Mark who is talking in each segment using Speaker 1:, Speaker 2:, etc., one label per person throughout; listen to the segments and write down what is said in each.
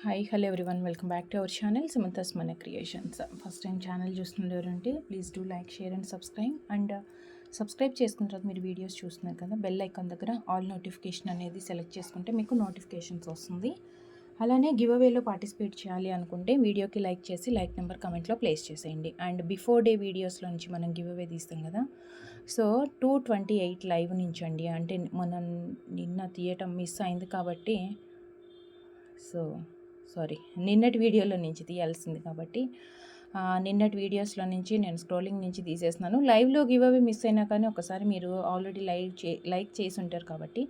Speaker 1: Hi hello everyone, welcome back to our channel Sumantha's మన creations. First time channel చూస్తున్నవారంటే please do like, share and subscribe. Subscribe చేసుకున్న తర్వాత మీరు videos చూస్తున్నారు కదా, బెల్ ఐకాన్ దగ్గర ఆల్ నోటిఫికేషన్ అనేది సెలెక్ట్ చేసుకుంటే మీకు నోటిఫికేషన్స్ వస్తుంది. అలానే గివ్ అవేలో పార్టిసిపేట్ చేయాలి అనుకుంటే వీడియోకి లైక్ చేసి లైక్ నెంబర్ కమెంట్లో ప్లేస్ చేసేయండి. అండ్ బిఫోర్ డే వీడియోస్లో నుంచి మనం గివ్ అవే తీస్తాం కదా, సో 228 లైవ్ నుంచి అండి. అంటే మనం నిన్న తీయటం మిస్ అయింది కాబట్టి, సారీ నిన్నటి వీడియోలో నుంచి తీయాల్సింది కాబట్టి నిన్నటి వీడియోస్లో నుంచి నేను స్క్రోలింగ్ నుంచి తీసేస్తున్నాను. లైవ్లో గివ్ అవే మిస్ అయినా కానీ ఒకసారి మీరు ఆల్రెడీ లైక్ చేసి ఉంటారు కాబట్టి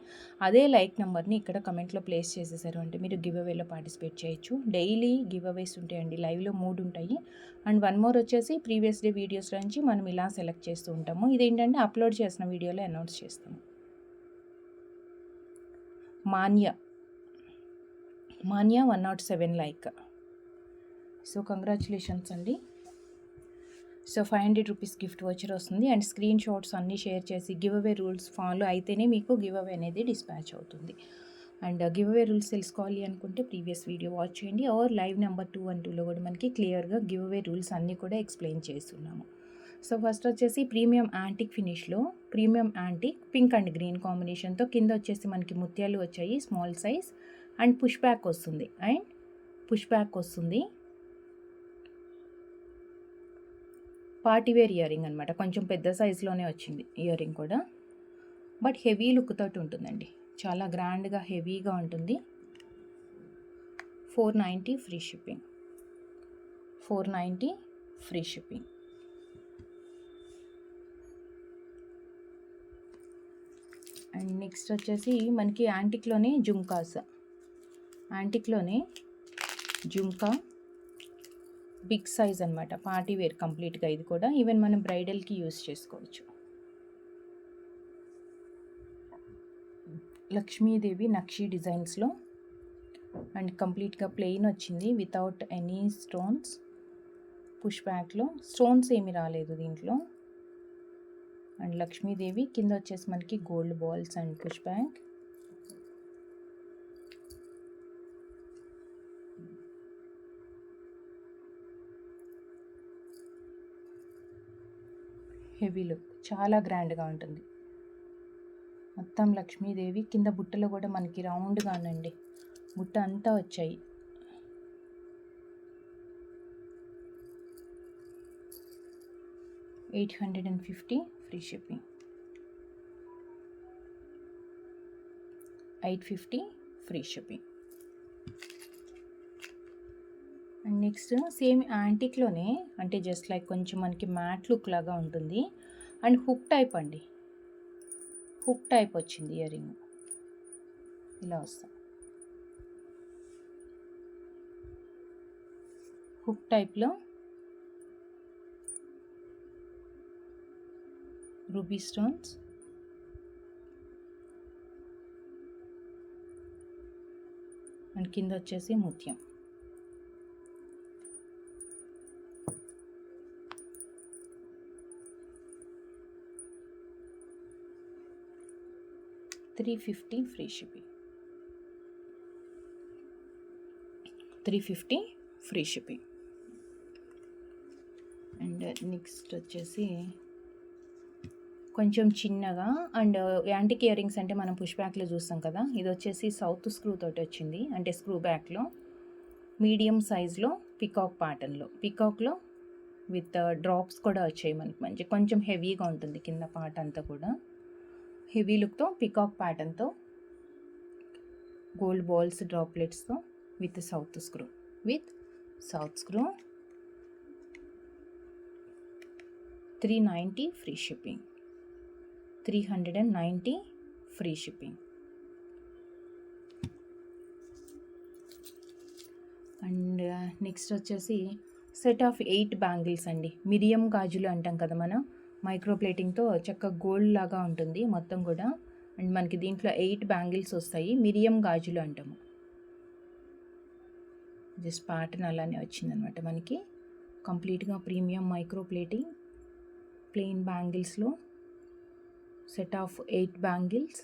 Speaker 1: అదే లైక్ నెంబర్ని ఇక్కడ కమెంట్లో ప్లేస్ చేసేసారు అంటే మీరు గివ్ అవేలో పార్టిసిపేట్ చేయొచ్చు. డైలీ గివ్ అవేస్ ఉంటాయండి, లైవ్లో 3 ఉంటాయి. అండ్ 1 మోర్ వచ్చేసి ప్రీవియస్ డే వీడియోస్లో నుంచి మనం ఇలా సెలెక్ట్ చేస్తూ ఉంటాము. ఇదేంటంటే అప్లోడ్ చేసిన వీడియోలో అనౌన్స్ చేస్తాము. మాన్యా 107 లైక్. సో కంగ్రాచులేషన్స్ అండి. సో 500 రూపీస్ గిఫ్ట్ వచ్చర్ వస్తుంది. అండ్ స్క్రీన్ షాట్స్ అన్నీ షేర్ చేసి గివ్ అవే రూల్స్ ఫాలో అయితేనే మీకు గివ్ అవే అనేది డిస్పాచ్ అవుతుంది. అండ్ గివ్ అవే రూల్స్ తెలుసుకోవాలి అనుకుంటే ప్రీవియస్ వీడియో వాచ్ చేయండి. ఆర్ లైవ్ నెంబర్ 212లో కూడా మనకి క్లియర్గా గివ్ అవే రూల్స్ అన్నీ కూడా ఎక్స్ప్లెయిన్ చేస్తున్నాము. సో ఫస్ట్ వచ్చేసి ప్రీమియం యాంటిక్ ఫినిష్లో premium antique pink and green కాంబినేషన్తో కింద వచ్చేసి మనకి ముత్యాలు వచ్చాయి, small size. And push back వస్తుంది. పార్టీవేర్ ఇయర్ రింగ్ అనమాట, కొంచెం పెద్ద సైజులోనే వచ్చింది ఇయర్ రింగ్ కూడా. బట్ హెవీ లుక్ తోటి ఉంటుందండి, చాలా గ్రాండ్గా హెవీగా ఉంటుంది. 490 ఫ్రీ షిప్పింగ్. అండ్ నెక్స్ట్ వచ్చేసి మనకి యాంటిక్లోనే జుంకా బిగ్ సైజ్ అనమాట, పార్టీ వేర్ కంప్లీట్గా. ఇది కూడా ఈవెన్ మనం బ్రైడల్కి యూస్ చేసుకోవచ్చు. లక్ష్మీదేవి నక్షి డిజైన్స్లో అండ్ కంప్లీట్గా ప్లెయిన్ వచ్చింది వితౌట్ ఎనీ స్టోన్స్. పుష్ బ్యాక్లో స్టోన్స్ ఏమి రాలేదు దీంట్లో. అండ్ లక్ష్మీదేవి కింద వచ్చేసి మనకి gold balls and push back. Heavy look, చాలా గ్రాండ్గా ఉంటుంది. మొత్తం లక్ష్మీదేవి కింద బుట్టలో కూడా మనకి రౌండ్గానండి బుట్ట అంతా వచ్చాయి. $850 free shipping. 850 free shipping. And next same యాంటిక్లోనే, అంటే జస్ట్ లైక్ కొంచెం మనకి మ్యాట్ లుక్ లాగా ఉంటుంది. అండ్ హుక్ టైప్ వచ్చింది ఇయర్ రింగ్, ఇలా వస్తాం. హుక్ టైప్లో రూబీ స్టోన్స్ అండ్ కింద వచ్చేసి ముత్యం. $350 free shipping. 350 free shipping. And next వచ్చేసి కొంచెం చిన్నగా, అండ్ యాంటిక్ ఇయర్ రింగ్స్ అంటే మనం పుష్ బ్యాక్లో చూస్తాం కదా, ఇది వచ్చేసి సౌత్ స్క్రూ తోటి వచ్చింది. అంటే స్క్రూ బ్యాక్లో మీడియం సైజ్లో పికాక్ ప్యాటర్న్లో, పికాక్లో విత్ డ్రాప్స్ కూడా వచ్చాయి మనకి. మంచి కొంచెం హెవీగా ఉంటుంది కింద పార్ట్ అంతా కూడా. హెవీ లుక్తో పికాక్ ప్యాటర్న్తో గోల్డ్ బాల్స్ డ్రాప్లెట్స్తో with south screw. 390 free shipping. 390 free shipping. And next వచ్చేసి సెట్ ఆఫ్ 8 బ్యాంగిల్స్ అండి. మిరియం గాజులు అంటాం కదా మనం, మైక్రో ప్లేటింగ్తో చక్కగా గోల్డ్ లాగా ఉంటుంది మొత్తం కూడా. అండ్ మనకి దీంట్లో 8 బ్యాంగిల్స్ వస్తాయి, మిరియం గాజులు అంటాము. జస్ట్ ప్యాటర్న్ అలానే వచ్చిందనమాట మనకి. కంప్లీట్గా ప్రీమియం మైక్రో ప్లేటింగ్, ప్లెయిన్ బ్యాంగిల్స్లో set of 8 bangles.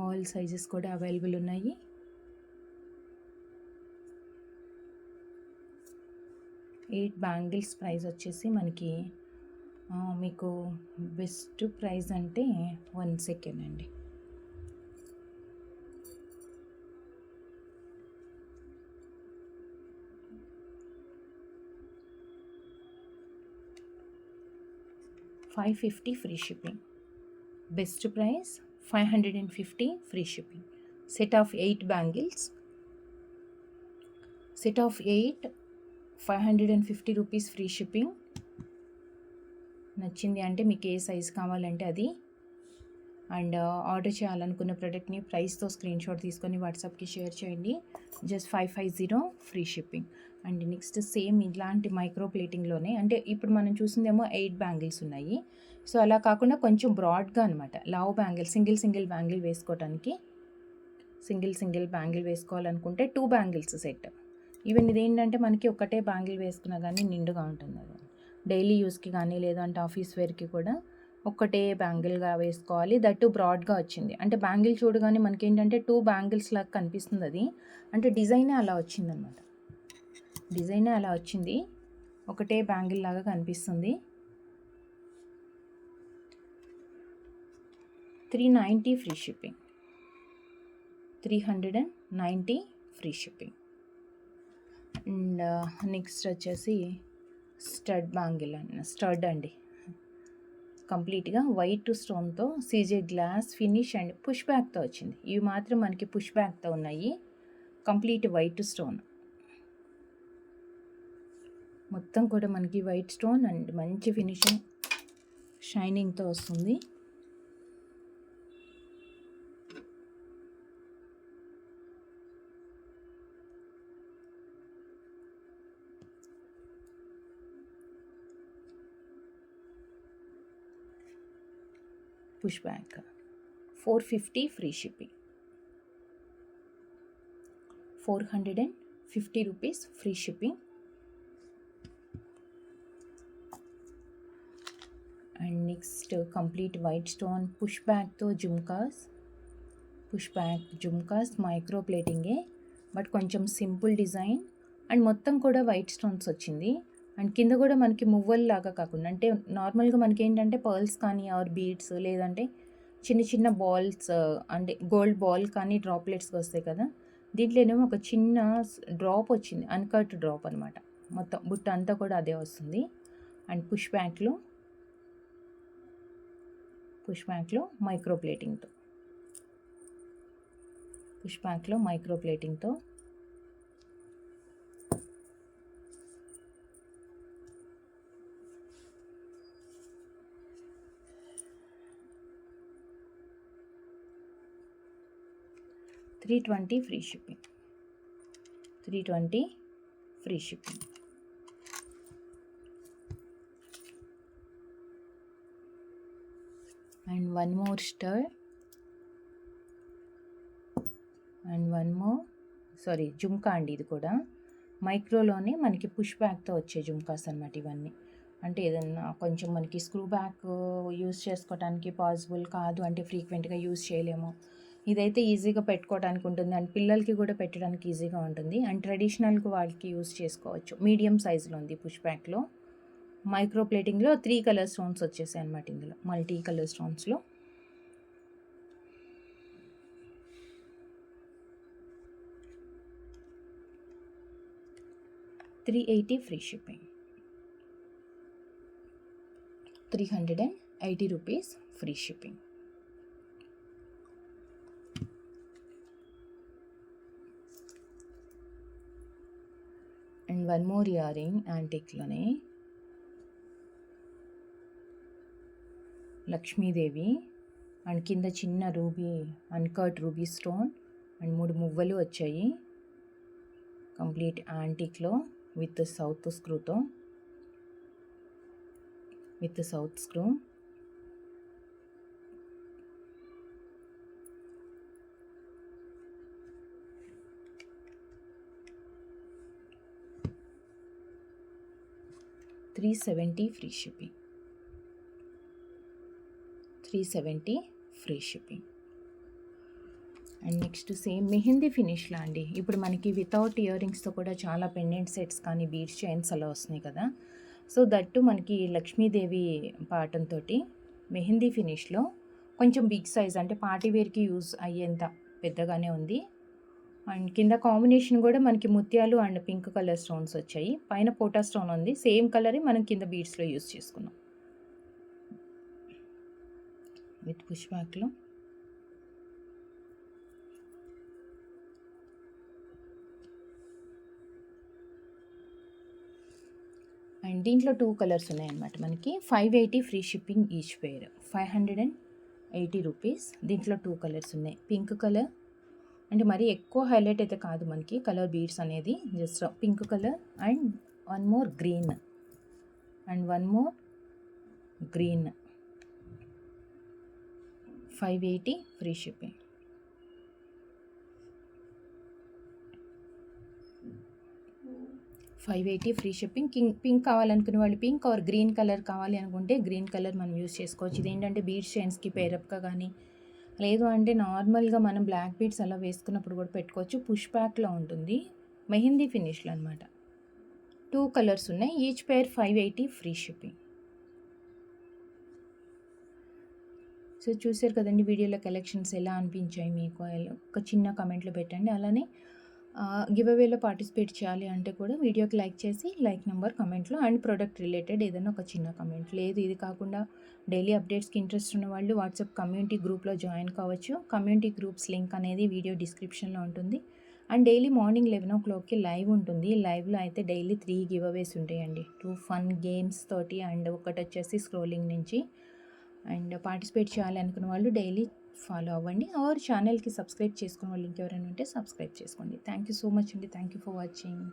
Speaker 1: All sizes కూడా అవైలబుల్ ఉన్నాయి. 8 బ్యాంగిల్స్ ప్రైస్ వచ్చేసి మనకి మీకు బెస్ట్ ప్రైస్ అంటే 1 సెకండ్ అండి. $550 free shipping. Best price $550 free shipping. Set of 8 bangles, set of 8 550 rupees free shipping. నచ్చింది అంటే మీకు ఏ సైజ్ కావాలంటే అది, అండ్ ఆర్డర్ చేయాలనుకున్న ప్రోడక్ట్ని ప్రైస్తో స్క్రీన్ షాట్ తీసుకొని వాట్సాప్కి షేర్ చేయండి. Just 550 free shipping. And next same ఇలాంటి మైక్రో ప్లేటింగ్లోనే, అంటే ఇప్పుడు మనం చూసిందేమో 8 బ్యాంగిల్స్ ఉన్నాయి. సో అలా కాకుండా కొంచెం బ్రాడ్గా అనమాట, లావ్ బ్యాంగిల్, సింగిల్ బ్యాంగిల్ వేసుకోవడానికి, సింగిల్ బ్యాంగిల్ వేసుకోవాలనుకుంటే 2 బ్యాంగిల్స్ సెట్. ఈవెన్ ఇదేంటంటే మనకి ఒకటే బ్యాంగిల్ వేసుకున్నా కానీ నిండుగా ఉంటుంది. అది డైలీ యూస్కి కానీ లేదంటే ఆఫీస్ వేర్కి కూడా ఒక్కటే బ్యాంగిల్గా వేసుకోవాలి. దట్టు బ్రాడ్గా వచ్చింది. అంటే బ్యాంగిల్ చూడగానే మనకి ఏంటంటే 2 బ్యాంగిల్స్ లాగా కనిపిస్తుంది. అది అంటే డిజైనే అలా వచ్చిందనమాట, డిజైనే అలా వచ్చింది, ఒకటే బ్యాంగిల్ లాగా కనిపిస్తుంది. 390 free shipping. 390 free shipping. And next వచ్చేసి స్టడ్ బ్యాంగిల్ స్టడ్ అండి, కంప్లీట్గా వైట్ స్టోన్తో CZ glass finish and push బ్యాక్తో వచ్చింది. ఇవి మాత్రం మనకి పుష్ బ్యాక్తో ఉన్నాయి, కంప్లీట్ వైట్ స్టోన్, మొత్తం కూడా మనకి వైట్ స్టోన్ అండ్ మంచి ఫినిషింగ్ షైనింగ్తో వస్తుంది. Push back 450 free shipping. 450 rupees free shipping. And next complete white stone push బ్యాక్తో jhumkas, push back jhumkas micro ప్లేటింగే, బట్ కొంచెం సింపుల్ డిజైన్ అండ్ మొత్తం కూడా వైట్ స్టోన్స్ వచ్చింది. అండ్ కింద కూడా మనకి మువ్వల్ లాగా కాకుండా, అంటే నార్మల్గా మనకి ఏంటంటే పర్ల్స్ కానీ ఆర్ బీడ్స్ లేదంటే చిన్న బాల్స్, అంటే గోల్డ్ బాల్ కానీ డ్రాప్లెట్స్గా వస్తాయి కదా, దీంట్లోనేమో ఒక చిన్న డ్రాప్ వచ్చింది, అన్కట్ డ్రాప్ అనమాట. మొత్తం బుట్ట అంతా కూడా అదే వస్తుంది. అండ్ పుష్ బ్యాక్లో మైక్రో ప్లేటింగ్తో, పుష్ బ్యాక్లో మైక్రో ప్లేటింగ్తో $320 free shipping. 320 free shipping. And one more స్టర్ అండ్ జుమ్కా అండి. ఇది కూడా మైక్రోలోనే మనకి పుష్ బ్యాక్తో వచ్చే జుమ్కాస్ అనమాట ఇవన్నీ. అంటే ఏదన్నా కొంచెం మనకి స్క్రూ బ్యాక్ యూస్ చేసుకోవడానికి పాసిబుల్ కాదు, అంటే ఫ్రీక్వెంట్గా యూస్ చేయలేము, ఇదైతే ఈజీగా పెట్టుకోవడానికి ఉంటుంది అండ్ పిల్లలకి కూడా పెట్టడానికి ఈజీగా ఉంటుంది. అండ్ ట్రెడిషనల్కి వాళ్ళకి యూస్ చేసుకోవచ్చు. మీడియం సైజులో ఉంది పుష్ బ్యాక్లో. మైక్రో ప్లేటింగ్లో 3 కలర్ స్టోన్స్ వచ్చేసాయి అనమాట, ఇందులో మల్టీ కలర్ స్టోన్స్లో. $380 free shipping. 380 rupees free shipping. And one more ear ring యాంటిక్లోనే లక్ష్మీదేవి అండ్ కింద చిన్న ruby uncut ruby stone and 3 మువ్వలు వచ్చాయి, కంప్లీట్ యాంటిక్లో విత్ సౌత్ స్క్రూతో, with south screw. $370 free shipping. 370 free shipping. And next same mehndi ఫినిష్లా అండి. ఇప్పుడు మనకి వితౌట్ ఇయర్ రింగ్స్తో కూడా చాలా పెండెంట్ సెట్స్ కానీ బీడ్స్ చైన్స్ అలా వస్తున్నాయి కదా. సో దట్టు మనకి లక్ష్మీదేవి పాటంతో మెహందీ ఫినిష్లో కొంచెం బిగ్ సైజ్, అంటే పార్టీ వేర్కి యూజ్ అయ్యేంత పెద్దగానే ఉంది. అండ్ కింద కాంబినేషన్ కూడా మనకి ముత్యాలు అండ్ పింక్ కలర్ స్టోన్స్ వచ్చాయి. పైన పోటా స్టోన్ ఉంది, సేమ్ కలరే మనం కింద బీడ్స్లో యూజ్ చేసుకున్నాం విత్ పుష్ బ్యాక్లో. అండ్ దీంట్లో 2 కలర్స్ ఉన్నాయన్నమాట మనకి. 580 ఫ్రీ షిప్పింగ్ ఈచ్ పేర్, 580 రూపీస్. దీంట్లో 2 కలర్స్ ఉన్నాయి. పింక్ కలర్, అంటే మరీ ఎక్కువ హైలైట్ అయితే కాదు మనకి కలర్ బీడ్స్ అనేది, just pink colour and one more green and one more green. 580 free shipping. Free shipping. Pink కావాలనుకునే వాళ్ళు పింక్ ఆర్ గ్రీన్ కలర్ కావాలి అనుకుంటే గ్రీన్ కలర్ మనం యూస్ చేసుకోవచ్చు. ఇది ఏంటంటే బీడ్స్ చైన్స్కి పేరప్గా కానీ, లేదు అంటే నార్మల్గా మనం బ్లాక్ బీడ్స్ అలా వేసుకున్నప్పుడు కూడా పెట్టుకోవచ్చు. పుష్ బ్యాక్లో ఉంటుంది, మెహందీ ఫినిష్లో అనమాట. 2 కలర్స్ ఉన్నాయి, ఈచ్ పేర్ 580 ఫ్రీ షిప్పింగ్. సో చూసారు కదండి వీడియోలో కలెక్షన్స్ ఎలా అనిపించాయి మీకు, ఒక చిన్న కమెంట్లో పెట్టండి. అలానే గివ్ అవేలో పార్టిసిపేట్ చేయాలి అంటే కూడా వీడియోకి లైక్ చేసి లైక్ నెంబర్ కమెంట్లో, అండ్ ప్రోడక్ట్ రిలేటెడ్ ఏదైనా ఒక చిన్న కమెంట్. లేదు ఇది కాకుండా డైలీ అప్డేట్స్కి ఇంట్రెస్ట్ ఉన్న వాళ్ళు వాట్సాప్ కమ్యూనిటీ గ్రూప్లో జాయిన్ కావచ్చు. కమ్యూనిటీ గ్రూప్స్ లింక్ అనేది వీడియో డిస్క్రిప్షన్లో ఉంటుంది. అండ్ డైలీ మార్నింగ్ 11 o'clockకి లైవ్ ఉంటుంది. లైవ్లో అయితే డైలీ 3 గివ్ అవేస్ ఉంటాయండి, 2 ఫన్ గేమ్స్ తోటి అండ్ ఒకటి వచ్చేసి స్క్రోలింగ్ నుంచి. అండ్ పార్టిసిపేట్ చేయాలి అనుకున్న వాళ్ళు డైలీ ఫాలో అవ్వండి. ఆర్ ఛానల్కి సబ్స్క్రైబ్ చేసుకున్న వాళ్ళు ఇంకెవరైనా ఉంటే సబ్స్క్రైబ్ చేసుకోండి. థ్యాంక్ యూ సో మచ్ అండి. Thank you for watching.